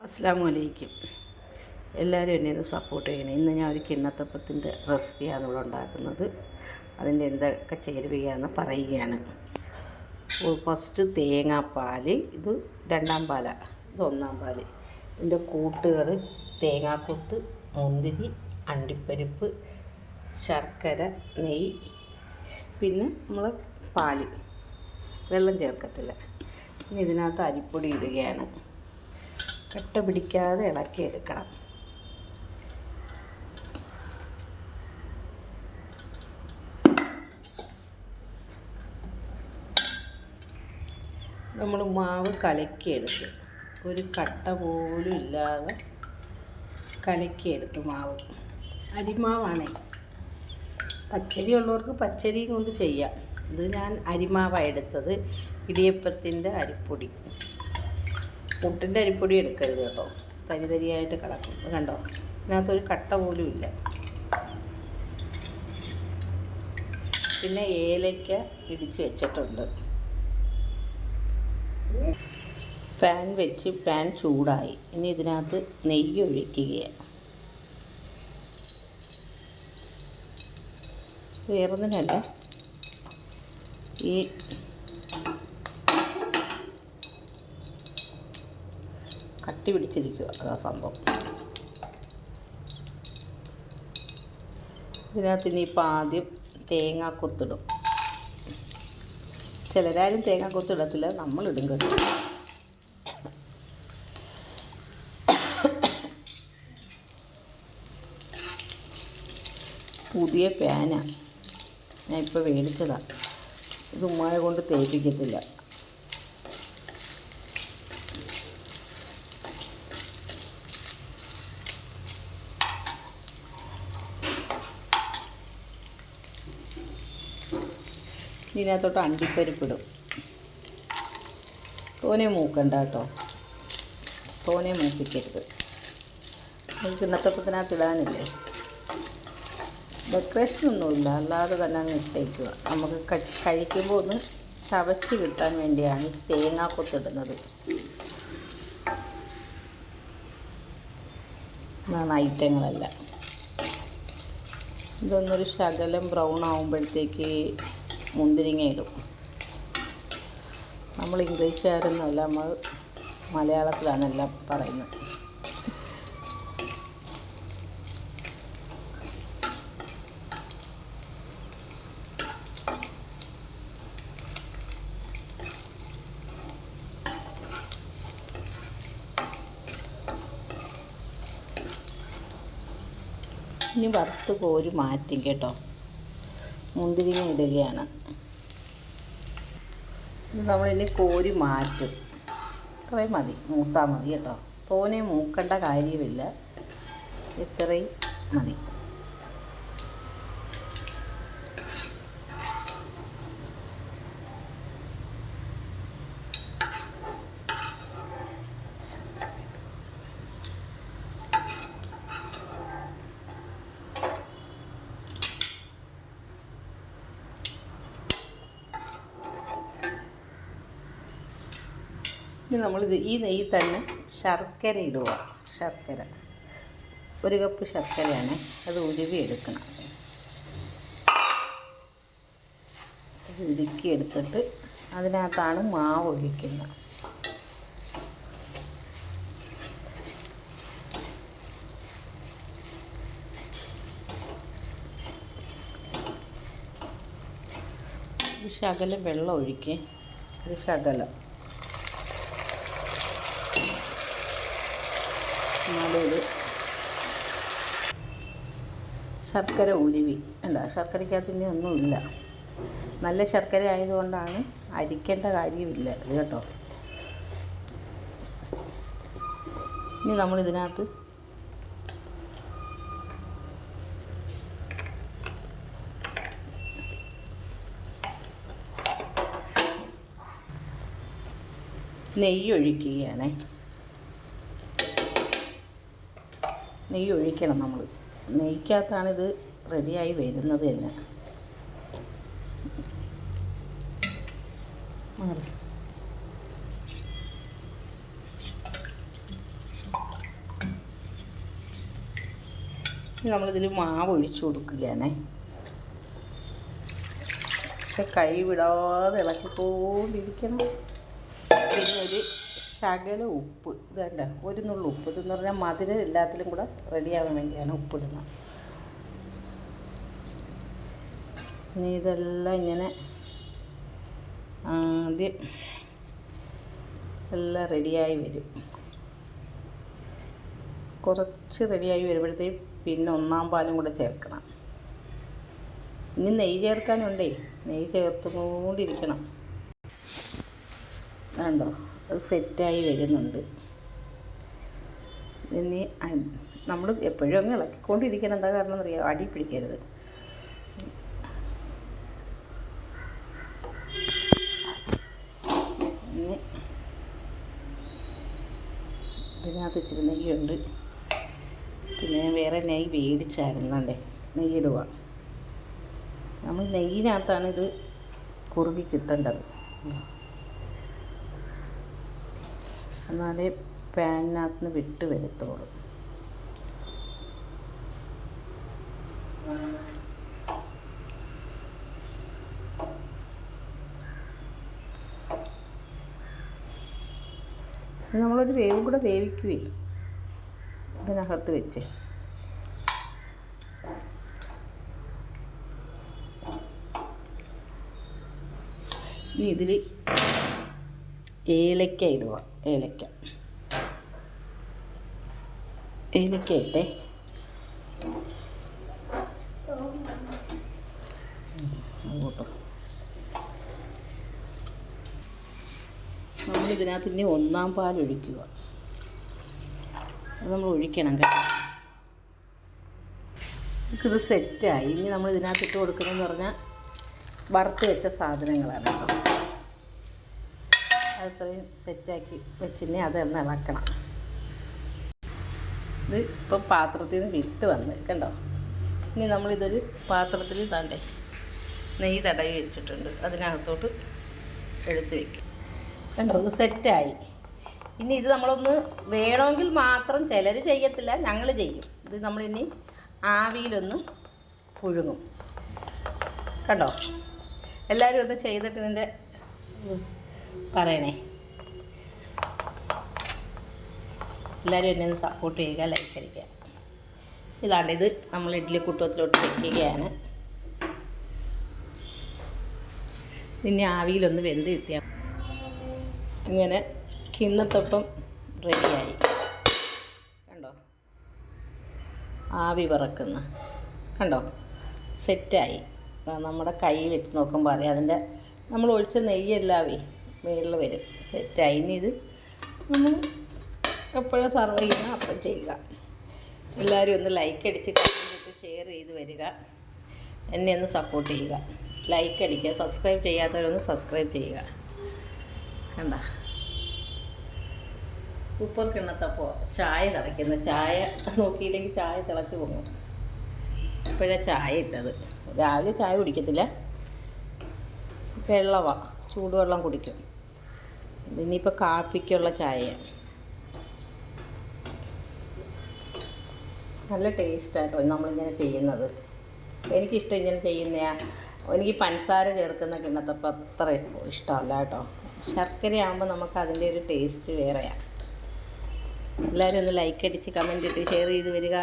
അസ്സലാമു അലൈക്കും. എല്ലാവരും എന്നെ ഒന്ന് സപ്പോർട്ട് ചെയ്യണം. ഇന്ന് ഞാൻ ഒരു കിണ്ണത്തപ്പത്തിൻ്റെ റെസിപ്പിയാണ് ഇവിടെ ഉണ്ടാക്കുന്നത്. അതിൻ്റെ എന്തൊക്കെ ചേരുവയാണെന്ന് പറയുകയാണ്. ഫസ്റ്റ് തേങ്ങാപ്പാൽ, ഇത് രണ്ടാം പാലാണ്, ഇത് ഒന്നാം പാൽ. ഇതിൻ്റെ കൂട്ടുകൾ തേങ്ങാക്കൊത്ത്, മുന്തിരി, അണ്ടിപ്പരിപ്പ്, ശർക്കര, നെയ്യ്, പിന്നെ നമ്മൾ പാൽ, വെള്ളം ചേർക്കത്തില്ല. പിന്നെ ഇതിനകത്ത് അരിപ്പൊടി ഇടുകയാണ്. കട്ട പിടിക്കാതെ ഇളക്കിയെടുക്കണം. നമ്മൾ മാവ് കലക്കിയെടുത്ത്, ഒരു കട്ട പോലും ഇല്ലാതെ കലക്കിയെടുത്ത് മാവ്. അരിമാവാണേ. പച്ചരി ഉള്ളവർക്ക് പച്ചരിയും കൊണ്ട് ചെയ്യാം. ഇത് ഞാൻ അരിമാവാണ് എടുത്തത്. ഇടിയപ്പത്തിൻ്റെ അരിപ്പൊടി, പുട്ടിൻ്റെ അരിപ്പൊടി എടുക്കരുത് കേട്ടോ, തരി തരിയായിട്ട് കിടക്കും. കണ്ടോ, ഇതിനകത്തൊരു കട്ട പോലും ഇല്ല. പിന്നെ ഏലയ്ക്ക ഇടിച്ച് വെച്ചിട്ടുണ്ട്. പാൻ വെച്ച് പാൻ ചൂടായി. ഇനി ഇതിനകത്ത് നെയ്യ് ഒഴിക്കുകയാണ്. വേറൊന്നിനല്ല, ഈ കട്ടി പിടിച്ചിരിക്കുക, അതാ സംഭവം. ഇതിനകത്ത് ഇനിയിപ്പോൾ ആദ്യം തേങ്ങാക്കൊത്തിടും. ചിലരാരും തേങ്ങാക്കൊത്തിടത്തില്ല, നമ്മളിടും കേട്ടോ. പുതിയ പാനാണ്, ഞാൻ ഇപ്പോൾ മേടിച്ചതാണ്. ഇത് ഉമ്മായ കൊണ്ട് തേപ്പിക്കത്തില്ല. ഇതിനകത്തോട്ട് അണ്ടിപ്പരിപ്പിടും. തോനെ മൂക്കണ്ട കേട്ടോ, തോനെ മൂപ്പിക്കരുത്. അത് കിണ്ണത്തപ്പത്തിനകത്ത് ഇടാനില്ലേ. ഡെക്കറേഷനൊന്നുമില്ല, അല്ലാതെ തന്നെ അങ്ങ് ഇട്ടേക്കുക. നമുക്ക് കഴിക്കുമ്പോൾ ഒന്ന് ചവച്ച് കിട്ടാൻ വേണ്ടിയാണ് തേങ്ങാക്കൊത്തിടുന്നത്. ഇതാണ് ഐറ്റങ്ങളെല്ലാം. ഇതൊന്നൊരു ശകലം ബ്രൗൺ ആകുമ്പോഴത്തേക്ക് മുന്തിരിങ്ങ ഇടും. നമ്മൾ ഇംഗ്ലീഷുകാരൊന്നുമല്ല, നമ്മൾ മലയാളത്തിലാണ് എല്ലാം പറയുന്നത്. ഇനി വറുത്ത് കോരി മാറ്റും കേട്ടോ. മുന്തിരിങ്ങ ഇടുകയാണ്. ഇത് നമ്മളിനി കോരി മാറ്റും. ഇത്രയും മതി, മൂത്താൽ മതി കേട്ടോ. തോനെ മൂക്കേണ്ട കാര്യമില്ല, ഇത്രയും മതി. ഇനി നമ്മളിത് ഈ നെയ്യിൽ തന്നെ ശർക്കര ഇടുക. ശർക്കര, ഒരു കപ്പ് ശർക്കരയാണ്. അത് ഉരുവി എടുക്കണം. അത് ഉരുക്കി എടുത്തിട്ട് അതിനകത്താണ് മാവ് ഒഴിക്കുന്നത്. ഒരു ശകലം വെള്ളം ഒഴിക്കുക, ഒരു ശകലം. നടുവിൽ ശർക്കര ഉരുവി. അല്ല, ശർക്കരയ്ക്കകത്ത് ഇനി ഒന്നുമില്ല. നല്ല ശർക്കര ആയതുകൊണ്ടാണ് അരിക്കേണ്ട കാര്യമില്ല ഇത് കേട്ടോ. ഇനി നമ്മളിതിനകത്ത് നെയ്യ് ഒഴിക്കുകയാണേ. നെയ്യ് ഒഴിക്കണം നമ്മൾ. നെയ്ക്കകത്താണിത് റെഡിയായി വരുന്നത് തന്നെ. നമ്മളിതിൽ മാവ് ഒഴിച്ചു കൊടുക്കുകയാണേ. പക്ഷെ കൈ വിടാതെ ഇളക്കിക്കൊണ്ടിരിക്കണം. പിന്നെ ഒരു ശകല ഉപ്പ്, ഇത് കണ്ട ഒരു നുള്ളു ഉപ്പ്. ഇതെന്ന് പറഞ്ഞാൽ മധുരം എല്ലാത്തിലും കൂടെ റെഡിയാവാൻ വേണ്ടിയാണ് ഉപ്പിടുന്നത്. ഇനി ഇതെല്ലാം ഇങ്ങനെ ആദ്യം എല്ലാം റെഡിയായി വരും. കുറച്ച് റെഡിയായി വരുമ്പോഴത്തേക്കും പിന്നെ ഒന്നാം പാലും കൂടെ ചേർക്കണം. ഇനി നെയ്യ് ചേർക്കാനുണ്ടേ, നെയ്യ് ചേർത്തുകൊണ്ടിരിക്കണം. കണ്ടോ, അത് സെറ്റായി വരുന്നുണ്ട്. ഇനി നമ്മൾ എപ്പോഴും അങ്ങ് ഇളക്കിക്കൊണ്ടിരിക്കണം. എന്താ കാരണം എന്നറിയാം, അടി പിടിക്കരുത്. ഇനി ഇതിനകത്ത് ഇച്ചിരി നെയ്യുണ്ട്. പിന്നെ ഞാൻ വേറെ നെയ്യ് മേടിച്ചായിരുന്നേ, നെയ്യിടുക. നമ്മൾ നെയ്യിനകത്താണ് ഇത് കുറുകി കിട്ടേണ്ടത്. എന്നാലേ പാനിനകത്ത് നിന്ന് വിട്ട് വരത്തുള്ളൂ. നമ്മളൊരു വേവും കൂടെ വേവിക്കുവേ ഇതിനകത്ത് വെച്ച്. ഇനി ഇതിൽ ഏലക്ക ഇടുക. ഏലക്ക ഇട്ടേ. അങ്ങോട്ടോ നമ്മളിതിനകത്ത് ഇനി ഒന്നാം പാൽ ഒഴിക്കുക. അത് നമ്മൾ ഒഴിക്കണം കേട്ടോ. നമുക്കിത് സെറ്റായി. ഇനി നമ്മൾ ഇതിനകത്ത് ഇട്ട് കൊടുക്കുന്നതെന്ന് പറഞ്ഞാൽ വറുത്ത് വെച്ച സാധനങ്ങളാണ് കേട്ടോ. അത്രയും സെറ്റാക്കി വെച്ചിട്ട് അതൊന്ന് ഇളക്കണം. ഇത് ഇപ്പം പാത്രത്തിൽ നിന്ന് വിട്ട് വന്ന് കണ്ടോ. ഇനി നമ്മളിതൊരു പാത്രത്തിൽ താണ്ടേ നെയ്യ് തടവി വെച്ചിട്ടുണ്ട്, അതിനകത്തോട്ട് എടുത്ത് വയ്ക്കും. കണ്ടോ, ഇത് സെറ്റായി. ഇനി ഇത് നമ്മളൊന്ന് വേണമെങ്കിൽ മാത്രം, ചിലർ ചെയ്യത്തില്ല, ഞങ്ങൾ ചെയ്യും. ഇത് നമ്മളിനി ആവിയിലൊന്ന് പുഴുങ്ങും. കണ്ടോ, എല്ലാവരും ഒന്ന് ചെയ്തിട്ട് ഇതിൻ്റെ പറയണേ. എല്ലാവരും എന്നെ ഒന്ന് സപ്പോർട്ട് ചെയ്യുക, ലൈക്ക് അടിക്കുക. ഇതാണ്ട് ഇത് നമ്മൾ ഇഡ്ഡലി കുട്ടത്തിലോട്ട് വെക്കുകയാണ്. ഇനി ആവിയിലൊന്ന് വെന്ത് കിട്ടിയാൽ ഇങ്ങനെ കിണ്ണത്തപ്പം റെഡിയായി. കണ്ടോ, ആവി പറക്കുന്ന കണ്ടോ, സെറ്റായി. നമ്മുടെ കൈ വെച്ച് നോക്കുമ്പോൾ അറിയാം, അതിൻ്റെ നമ്മൾ ഒഴിച്ച നെയ്യെല്ലാവേ മേളിൽ വരും. സെറ്റായി. ഇനി ഇത് നമ്മൾ എപ്പോഴും സർവ് ചെയ്യുന്ന അപ്പം ചെയ്യുക. എല്ലാവരും ഒന്ന് ലൈക്ക് അടിച്ച് കമൻറ്റ് ഷെയർ ചെയ്ത് വരിക. എന്നെ ഒന്ന് സപ്പോർട്ട് ചെയ്യുക, ലൈക്ക് അടിക്കുക. സബ്സ്ക്രൈബ് ചെയ്യാത്തവരൊന്ന് സബ്സ്ക്രൈബ് ചെയ്യുക. കണ്ട സൂപ്പർ കിണ്ണത്തപ്പോൾ ചായ തിളയ്ക്കുന്ന, ചായ നോക്കിയില്ലെങ്കിൽ ചായ തിളച്ച് പോകും. ഇപ്പോഴാണ് ചായ ഇട്ടത്. രാവിലെ ചായ കുടിക്കത്തില്ല, വെള്ളമാണ്, ചൂടുവെള്ളം കുടിക്കും. ഇനിയിപ്പോൾ കാപ്പിക്കുള്ള ചായയാണ്. നല്ല ടേസ്റ്റായിട്ടോ നമ്മളിങ്ങനെ ചെയ്യുന്നത്. എനിക്കിഷ്ടം ഇങ്ങനെ ചെയ്യുന്നതാണ്. എനിക്ക് പഞ്ചസാര ചേർക്കുന്ന കിണ്ണത്തപ്പം അത്ര ഇഷ്ടമല്ല കേട്ടോ. ശർക്കരയാകുമ്പോൾ നമുക്ക് അതിൻ്റെ ഒരു ടേസ്റ്റ് വേറെയാണ്. എല്ലാവരും ഒന്ന് ലൈക്ക് അടിച്ച് കമൻറ്റ് ഇട്ട് ഷെയർ ചെയ്ത് വരിക.